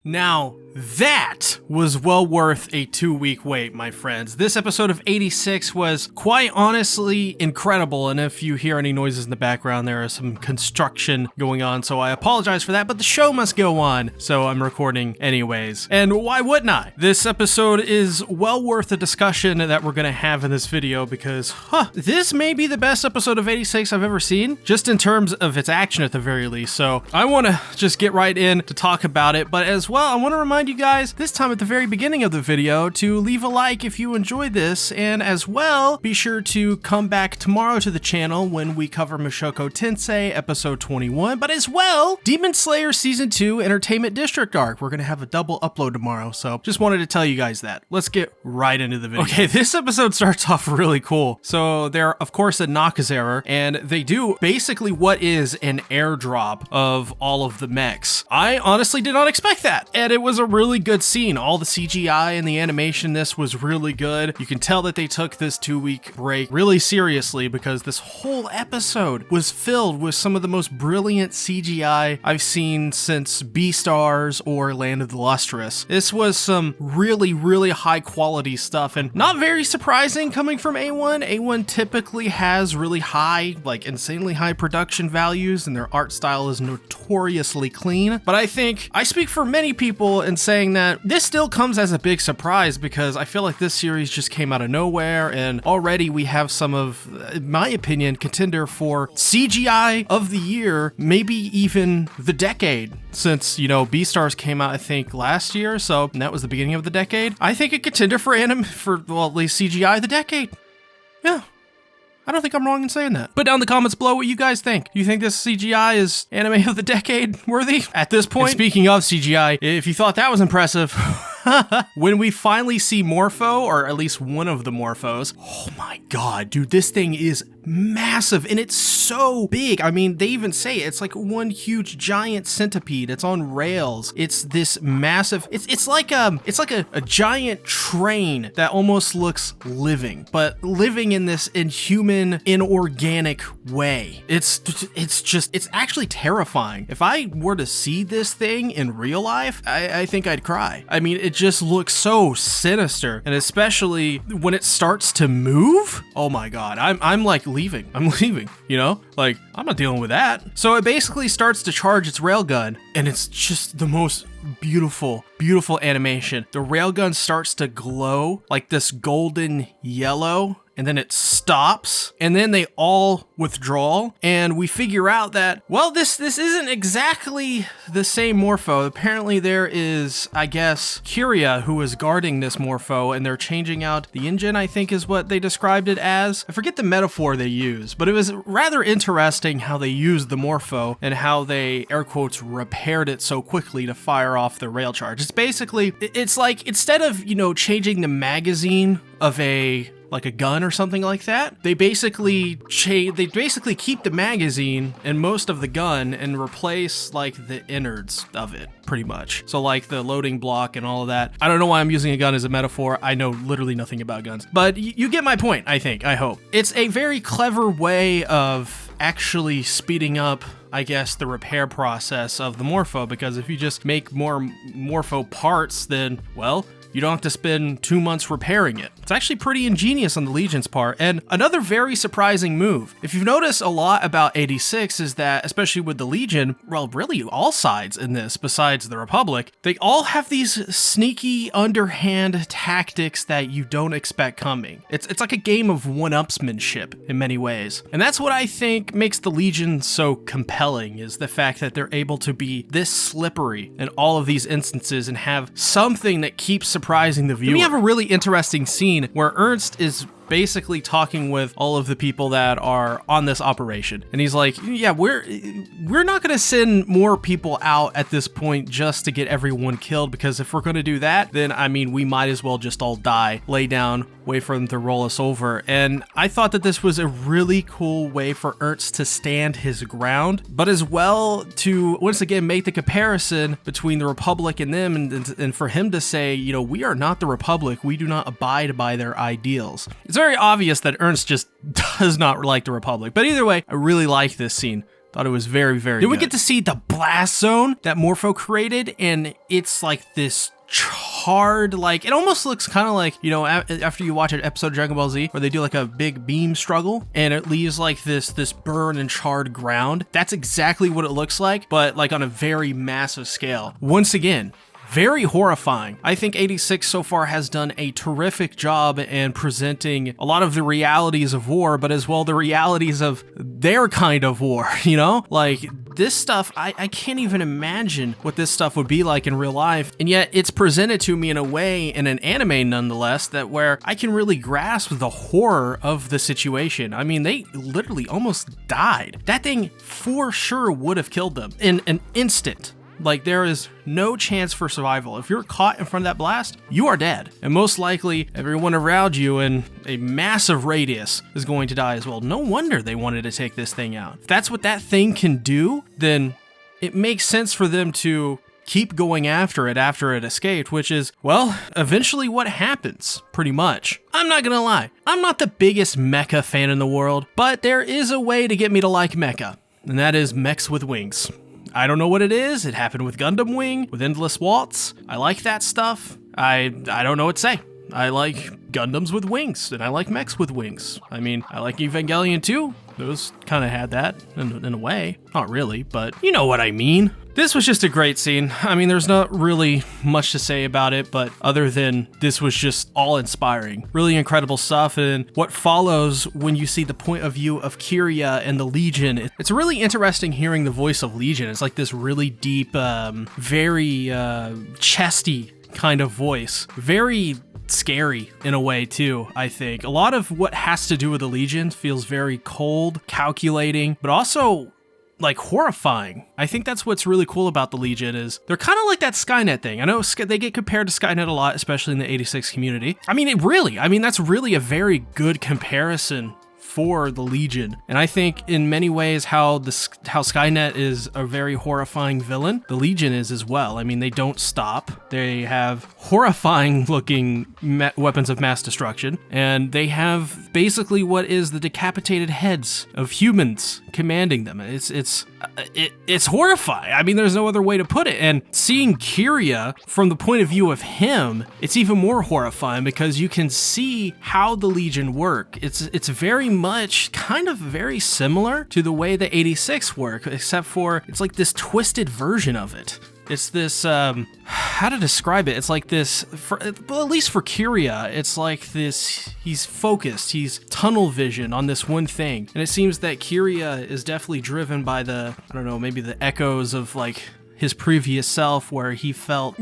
Now, that was well worth a 2-week wait, my friends. This episode of 86 was quite honestly incredible, and if you hear any noises in the background, there is some construction going on, so I apologize for that, but the show must go on, so I'm recording anyways. And why wouldn't I? This episode is well worth the discussion that we're gonna have in this video because, this may be the best episode of 86 I've ever seen, just in terms of its action at the very least, so I wanna just get right in to talk about it, but as well, I want to remind you guys this time at the very beginning of the video to leave a like if you enjoyed this, and as well, be sure to come back tomorrow to the channel when we cover Mushoku Tensei episode 21, but as well, Demon Slayer Season 2 Entertainment District Arc. We're going to have a double upload tomorrow, so just wanted to tell you guys that. Let's get right into the video. Okay, this episode starts off really cool. So they're, of course, at Nakazawa, and they do basically what is an airdrop of all of the mechs. I honestly did not expect that. And it was a really good scene. All the CGI and the animation in this was really good. You can tell that they took this 2-week break really seriously because this whole episode was filled with some of the most brilliant CGI I've seen since Beastars or Land of the Lustrous. This was some really, really high quality stuff and not very surprising coming from A1. A1 typically has really high, like insanely high production values, and their art style is notoriously clean. But I think I speak for many people in saying that this still comes as a big surprise because I feel like this series just came out of nowhere, and already we have some of, in my opinion, contender for CGI of the year, maybe even the decade, since, you know, Beastars came out I think last year, so that was the beginning of the decade. I think a contender for well, at least CGI of the decade. Yeah. I don't think I'm wrong in saying that. Put down in the comments below what you guys think. Do you think this CGI is anime of the decade worthy at this point? And speaking of CGI, if you thought that was impressive, when we finally see Morpho, or at least one of the Morphos, oh my god, dude, this thing is massive and it's so big. I mean, they even say it's like one huge giant centipede. It's on rails. It's this massive, it's like a giant train that almost looks living, but living in this inhuman, inorganic way. It's actually terrifying. If I were to see this thing in real life, I think I'd cry. I mean, it just looks so sinister, and especially when it starts to move, oh my god, I'm like leaving. I'm leaving, you know? Like, I'm not dealing with that. So it basically starts to charge its railgun, and it's just the most beautiful animation. The railgun starts to glow like this golden yellow, and then it stops, and then they all withdraw, and we figure out that, well, this isn't exactly the same Morpho. Apparently there is, I guess, Kyria who is guarding this Morpho, and they're changing out the engine, I think is what they described it as. I forget the metaphor they used, but it was rather interesting how they used the Morpho and how they, air quotes, repaired it so quickly to fire off the rail charge. It's basically, it's like, instead of, you know, changing the magazine of like a gun or something like that, they basically keep the magazine and most of the gun and replace like the innards of it, pretty much. So like the loading block and all of that. I don't know why I'm using a gun as a metaphor. I know literally nothing about guns, but you get my point, I think, I hope. It's a very clever way of actually speeding up, I guess, the repair process of the Morpho, because if you just make more Morpho parts, then, well, you don't have to spend 2 months repairing it. It's actually pretty ingenious on the Legion's part, and another very surprising move. If you've noticed a lot about 86 is that, especially with the Legion, well, really all sides in this, besides the Republic, they all have these sneaky, underhand tactics that you don't expect coming. It's like a game of one-upsmanship in many ways. And that's what I think makes the Legion so compelling, is the fact that they're able to be this slippery in all of these instances and have something that keeps surprising the viewer. We have a really interesting scene where Ernst is basically talking with all of the people that are on this operation. And he's like, yeah, we're not going to send more people out at this point just to get everyone killed, because if we're going to do that, then I mean, we might as well just all die, lay down, wait for them to roll us over. And I thought that this was a really cool way for Ernst to stand his ground, but as well to once again make the comparison between the Republic and them, and for him to say, you know, we are not the Republic, we do not abide by their ideals. It's very obvious that Ernst just does not like the Republic, but either way, I really like this scene. Thought it was very, very good. Then we get to see the blast zone that Morpho created, and it's like this charred, like, it almost looks kind of like, you know, after you watch an episode of Dragon Ball Z where they do like a big beam struggle and it leaves like this burn and charred ground. That's exactly what it looks like, but like on a very massive scale. Once again, very horrifying. I think 86 so far has done a terrific job in presenting a lot of the realities of war, but as well the realities of their kind of war, you know? Like, this stuff, I can't even imagine what this stuff would be like in real life, and yet it's presented to me in a way, in an anime nonetheless, that where I can really grasp the horror of the situation. I mean, they literally almost died. That thing for sure would have killed them in an instant. Like, there is no chance for survival. If you're caught in front of that blast, you are dead. And most likely, everyone around you in a massive radius is going to die as well. No wonder they wanted to take this thing out. If that's what that thing can do, then it makes sense for them to keep going after it escaped, which is, well, eventually what happens, pretty much. I'm not gonna lie, I'm not the biggest mecha fan in the world, but there is a way to get me to like mecha, and that is mechs with wings. I don't know what it is. It happened with Gundam Wing, with Endless Waltz. I like that stuff. I don't know what to say. I like Gundams with wings, and I like mechs with wings. I mean, I like Evangelion too. Those kind of had that in a way. Not really, but you know what I mean. This was just a great scene. I mean, there's not really much to say about it, but other than this was just all inspiring. Really incredible stuff, and what follows when you see the point of view of Kyria and the Legion, it's really interesting hearing the voice of Legion. It's like this really deep, very chesty kind of voice. Very scary in a way too, I think. A lot of what has to do with the Legion feels very cold, calculating, but also like horrifying. I think that's what's really cool about the Legion is they're kind of like that Skynet thing. I know they get compared to Skynet a lot, especially in the 86 community. I mean, that's really a very good comparison for the Legion. And I think in many ways how Skynet is a very horrifying villain, the Legion is as well. I mean, they don't stop. They have horrifying looking weapons of mass destruction, and they have basically what is the decapitated heads of humans commanding them. It's horrifying. I mean, there's no other way to put it. And seeing Kyria from the point of view of him, it's even more horrifying because you can see how the Legion work. It's very much kind of very similar to the way the 86 work, except for it's like this twisted version of it. It's this, how to describe it? It's like this, well, at least for Kyria, it's like this, he's focused, he's tunnel vision on this one thing. And it seems that Kyria is definitely driven by the, I don't know, maybe the echoes of like his previous self, where he felt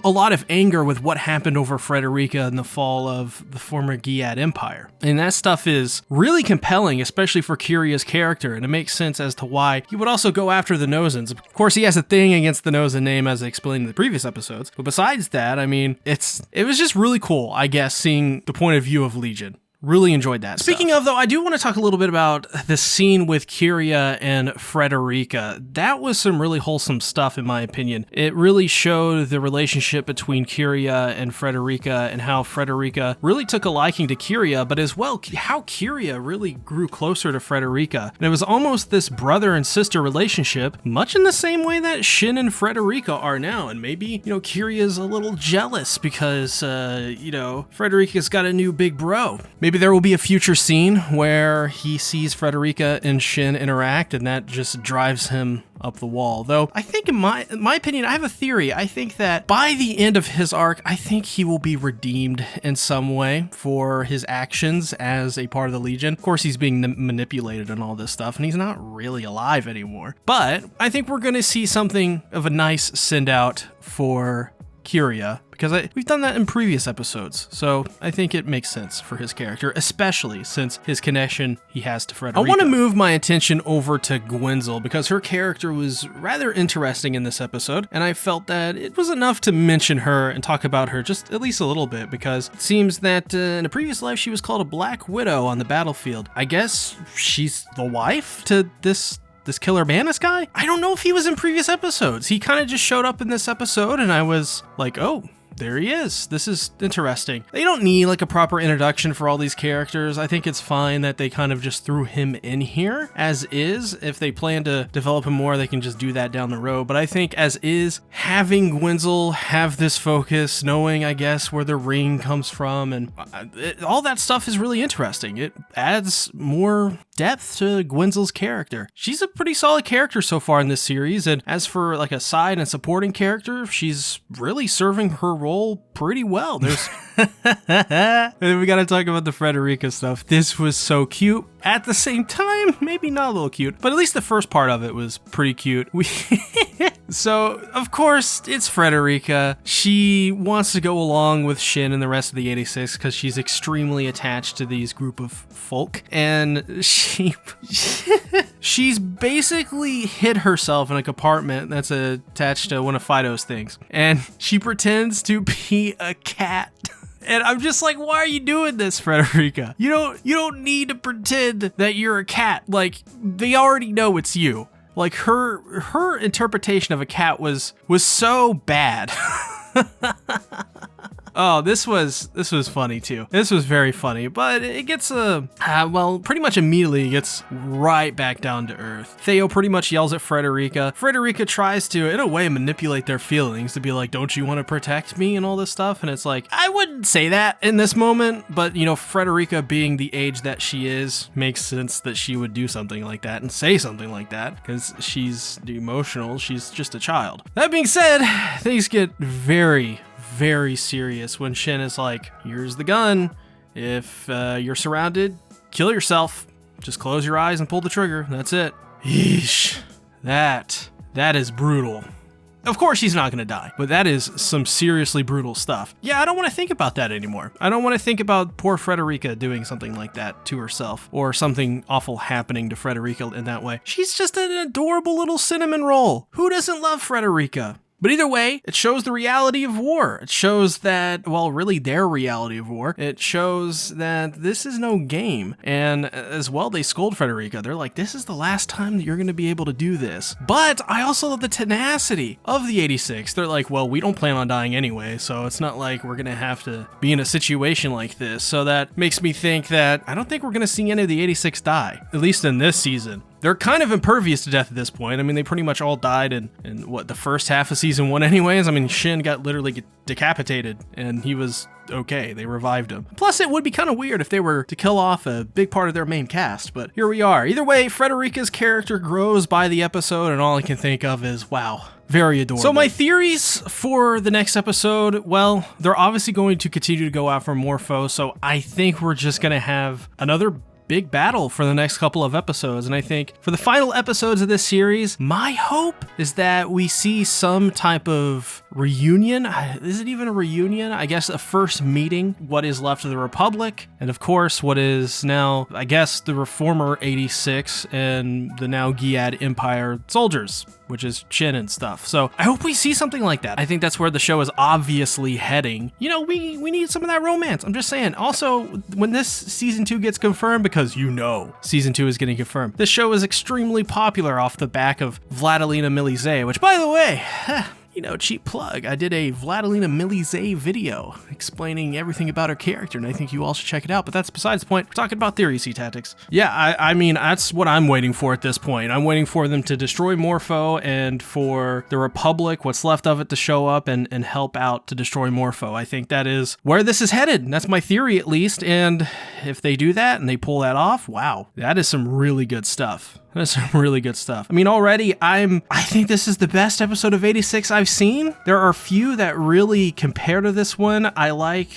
a lot of anger with what happened over Frederica in the fall of the former Giad Empire. And that stuff is really compelling, especially for Kyria's character, and it makes sense as to why he would also go after the Nozans. Of course, he has a thing against the Nozan name, as I explained in the previous episodes, but besides that, I mean, it was just really cool, I guess, seeing the point of view of Legion. Really enjoyed that. Speaking of, though, I do want to talk a little bit about the scene with Kyria and Frederica. That was some really wholesome stuff, in my opinion. It really showed the relationship between Kyria and Frederica, and how Frederica really took a liking to Kyria, but as well, how Kyria really grew closer to Frederica. And it was almost this brother and sister relationship, much in the same way that Shin and Frederica are now. And maybe, Kyria's a little jealous because, Frederica's got a new big bro. Maybe there will be a future scene where he sees Frederica and Shin interact, and that just drives him up the wall. Though, I think in my opinion, I have a theory. I think that by the end of his arc, I think he will be redeemed in some way for his actions as a part of the Legion. Of course, he's being manipulated and all this stuff, and he's not really alive anymore. But I think we're going to see something of a nice send out for Kyria, because we've done that in previous episodes, so I think it makes sense for his character, especially since his connection he has to Frederica. I want to move my attention over to Gwenzel, because her character was rather interesting in this episode, and I felt that it was enough to mention her and talk about her just at least a little bit, because it seems that in a previous life she was called a Black Widow on the battlefield. I guess she's the wife to this Killer Banis guy? I don't know if he was in previous episodes. He kind of just showed up in this episode, and I was like, oh, there he is. This is interesting. They don't need like a proper introduction for all these characters. I think it's fine that they kind of just threw him in here as is. If they plan to develop him more, they can just do that down the road. But I think as is, having Gwenzel have this focus, knowing, I guess, where the ring comes from, and all that stuff is really interesting. It adds more depth to Gwenzel's character. She's a pretty solid character so far in this series, and as for like a side and supporting character, she's really serving her role pretty well. There's and we gotta talk about the Frederica stuff. This was so cute. At the same time, maybe not a little cute, but at least the first part of it was pretty cute. So, of course, it's Frederica. She wants to go along with Shin and the rest of the 86 because she's extremely attached to these group of folk. And she's basically hid herself in a compartment that's attached to one of Fido's things. And she pretends to be a cat. And I'm just like, why are you doing this, Frederica? You don't need to pretend that you're a cat. Like, they already know it's you. Like, her interpretation of a cat was so bad. Oh, this was funny too. This was very funny, but it gets pretty much immediately gets right back down to earth. Theo pretty much yells at Frederica. Frederica tries to, in a way, manipulate their feelings to be like, don't you want to protect me and all this stuff? And it's like, I wouldn't say that in this moment, but Frederica being the age that she is, makes sense that she would do something like that and say something like that because she's emotional. She's just a child. That being said, things get very, very serious when Shin is like, here's the gun. If you're surrounded, kill yourself. Just close your eyes and pull the trigger. That's it. Yeesh. That is brutal. Of course he's not going to die, but that is some seriously brutal stuff. Yeah, I don't want to think about that anymore. I don't want to think about poor Frederica doing something like that to herself or something awful happening to Frederica in that way. She's just an adorable little cinnamon roll. Who doesn't love Frederica? But either way, it shows the reality of war. It shows that, well, really their reality of war. It shows that this is no game. And as well, they scold Frederica. They're like, this is the last time that you're going to be able to do this. But I also love the tenacity of the 86. They're like, well, we don't plan on dying anyway, so it's not like we're going to have to be in a situation like this. So that makes me think that I don't think we're going to see any of the 86 die, at least in this season. They're kind of impervious to death at this point. I mean, they pretty much all died in the first half of season 1 anyways. I mean, Shin got literally decapitated and he was okay. They revived him. Plus, it would be kind of weird if they were to kill off a big part of their main cast, but here we are. Either way, Frederica's character grows by the episode and all I can think of is, wow, very adorable. So my theories for the next episode, well, they're obviously going to continue to go out for Morpho, so I think we're just going to have another big battle for the next couple of episodes. And I think for the final episodes of this series, my hope is that we see some type of reunion. Is it even a reunion? I guess a first meeting, what is left of the Republic, and of course what is now, I guess, the former 86 and the now Giad Empire soldiers, which is Shin and stuff. So I hope we see something like that. I think that's where the show is obviously heading. We need some of that romance. I'm just saying. Also, when this season 2 gets confirmed, because season 2 is getting confirmed, this show is extremely popular off the back of Vladilena Milize, which, by the way, cheap plug. I did a Vladilena Milize video explaining everything about her character, and I think you all should check it out, but that's besides the point. We're talking about theory, SeaTactics. Yeah, I mean, that's what I'm waiting for at this point. I'm waiting for them to destroy Morpho and for the Republic, what's left of it, to show up and help out to destroy Morpho. I think that is where this is headed. That's my theory, at least, and if they do that and they pull that off, wow, that is some really good stuff. That's some really good stuff. I mean, already, I think this is the best episode of 86 I've seen. There are a few that really compare to this one. I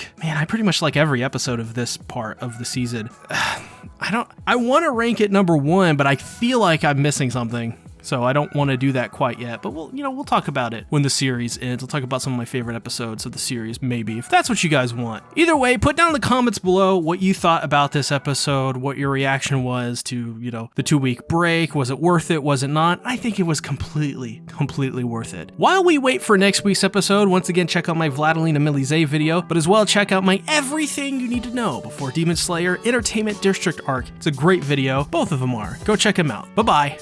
pretty much like every episode of this part of the season. I want to rank it number 1, but I feel like I'm missing something. So I don't want to do that quite yet, but we'll talk about it when the series ends. I'll talk about some of my favorite episodes of the series, maybe, if that's what you guys want. Either way, put down in the comments below what you thought about this episode, what your reaction was to, the 2-week break. Was it worth it? Was it not? I think it was completely worth it. While we wait for next week's episode, once again, check out my Vladilena Milize video, but as well, check out my Everything You Need to Know Before Demon Slayer Entertainment District arc. It's a great video. Both of them are. Go check them out. Bye-bye.